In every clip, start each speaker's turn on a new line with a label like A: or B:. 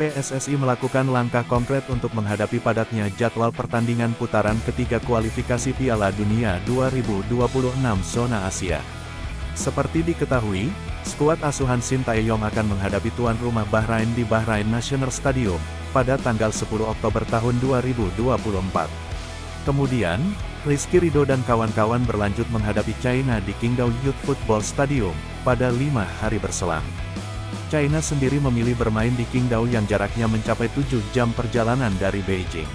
A: PSSI melakukan langkah konkret untuk menghadapi padatnya jadwal pertandingan putaran ketiga kualifikasi Piala Dunia 2026 zona Asia. Seperti diketahui, skuad asuhan Shin Tae-yong akan menghadapi tuan rumah Bahrain di Bahrain National Stadium pada tanggal 10 Oktober tahun 2024. Kemudian, Rizky Ridho dan kawan-kawan berlanjut menghadapi China di Qingdao Youth Football Stadium pada 5 hari berselang. China sendiri memilih bermain di Qingdao yang jaraknya mencapai 7 jam perjalanan dari Beijing.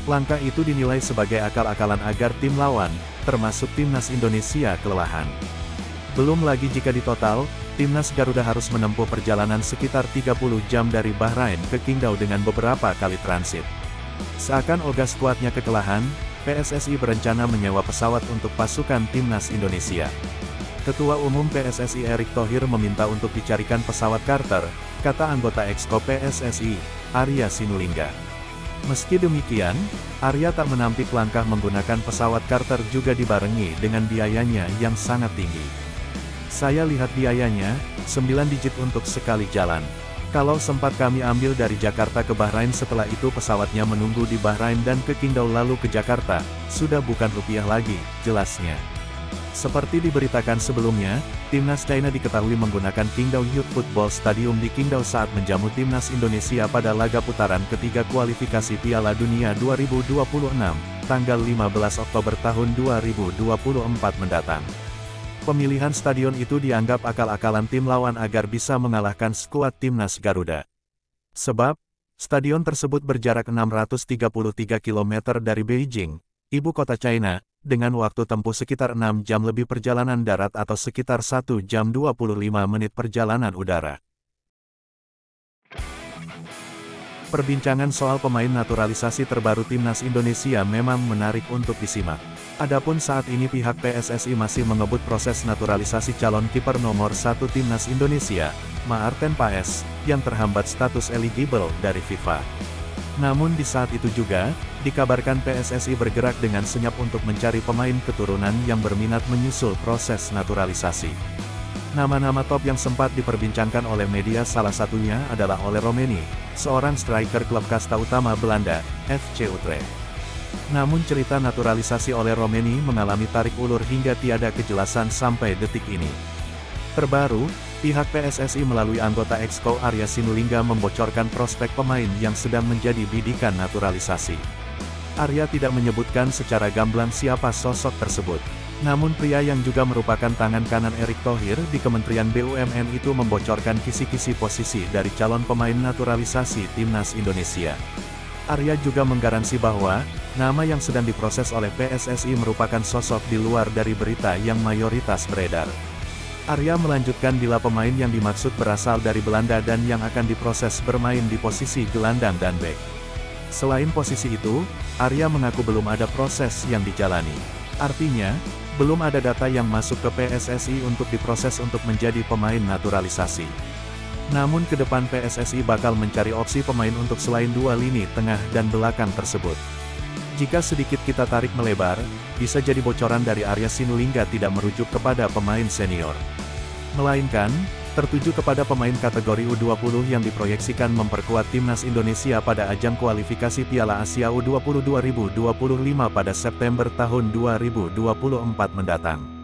A: Langkah itu dinilai sebagai akal-akalan agar tim lawan, termasuk timnas Indonesia, kelelahan. Belum lagi jika ditotal, timnas Garuda harus menempuh perjalanan sekitar 30 jam dari Bahrain ke Qingdao dengan beberapa kali transit. Seakan ogah skuadnya kekelahan, PSSI berencana menyewa pesawat untuk pasukan timnas Indonesia. Ketua Umum PSSI Erick Thohir meminta untuk dicarikan pesawat charter, kata anggota Exco PSSI, Arya Sinulinga. Meski demikian, Arya tak menampik langkah menggunakan pesawat charter juga dibarengi dengan biayanya yang sangat tinggi. Saya lihat biayanya, 9 digit untuk sekali jalan. Kalau sempat kami ambil dari Jakarta ke Bahrain setelah itu pesawatnya menunggu di Bahrain dan ke Qingdao lalu ke Jakarta, sudah bukan rupiah lagi, jelasnya. Seperti diberitakan sebelumnya, timnas China diketahui menggunakan Qingdao Youth Football Stadium di Qingdao saat menjamu timnas Indonesia pada laga putaran ketiga kualifikasi Piala Dunia 2026, tanggal 15 Oktober tahun 2024 mendatang. Pemilihan stadion itu dianggap akal-akalan tim lawan agar bisa mengalahkan skuad timnas Garuda. Sebab, stadion tersebut berjarak 633 km dari Beijing, ibu kota China, dengan waktu tempuh sekitar 6 jam lebih perjalanan darat atau sekitar 1 jam 25 menit perjalanan udara. Perbincangan soal pemain naturalisasi terbaru timnas Indonesia memang menarik untuk disimak. Adapun saat ini pihak PSSI masih mengebut proses naturalisasi calon kiper nomor 1 timnas Indonesia, Maarten Paes, yang terhambat status eligible dari FIFA. Namun di saat itu juga, dikabarkan PSSI bergerak dengan senyap untuk mencari pemain keturunan yang berminat menyusul proses naturalisasi. Nama-nama top yang sempat diperbincangkan oleh media salah satunya adalah Ole Romeni, seorang striker klub kasta utama Belanda, FC Utrecht. Namun cerita naturalisasi Ole Romeni mengalami tarik ulur hingga tiada kejelasan sampai detik ini. Terbaru, pihak PSSI melalui anggota Exco Arya Sinulinga membocorkan prospek pemain yang sedang menjadi bidikan naturalisasi. Arya tidak menyebutkan secara gamblang siapa sosok tersebut. Namun pria yang juga merupakan tangan kanan Erick Thohir di Kementerian BUMN itu membocorkan kisi-kisi posisi dari calon pemain naturalisasi timnas Indonesia. Arya juga menggaransi bahwa, nama yang sedang diproses oleh PSSI merupakan sosok di luar dari berita yang mayoritas beredar. Arya melanjutkan bila pemain yang dimaksud berasal dari Belanda dan yang akan diproses bermain di posisi gelandang dan bek. Selain posisi itu, Arya mengaku belum ada proses yang dijalani. Artinya, belum ada data yang masuk ke PSSI untuk diproses untuk menjadi pemain naturalisasi. Namun ke depan PSSI bakal mencari opsi pemain untuk selain dua lini tengah dan belakang tersebut. Jika sedikit kita tarik melebar, bisa jadi bocoran dari Arya Sinulinga tidak merujuk kepada pemain senior, melainkan tertuju kepada pemain kategori U20 yang diproyeksikan memperkuat timnas Indonesia pada ajang kualifikasi Piala Asia U20 2025 pada September tahun 2024 mendatang.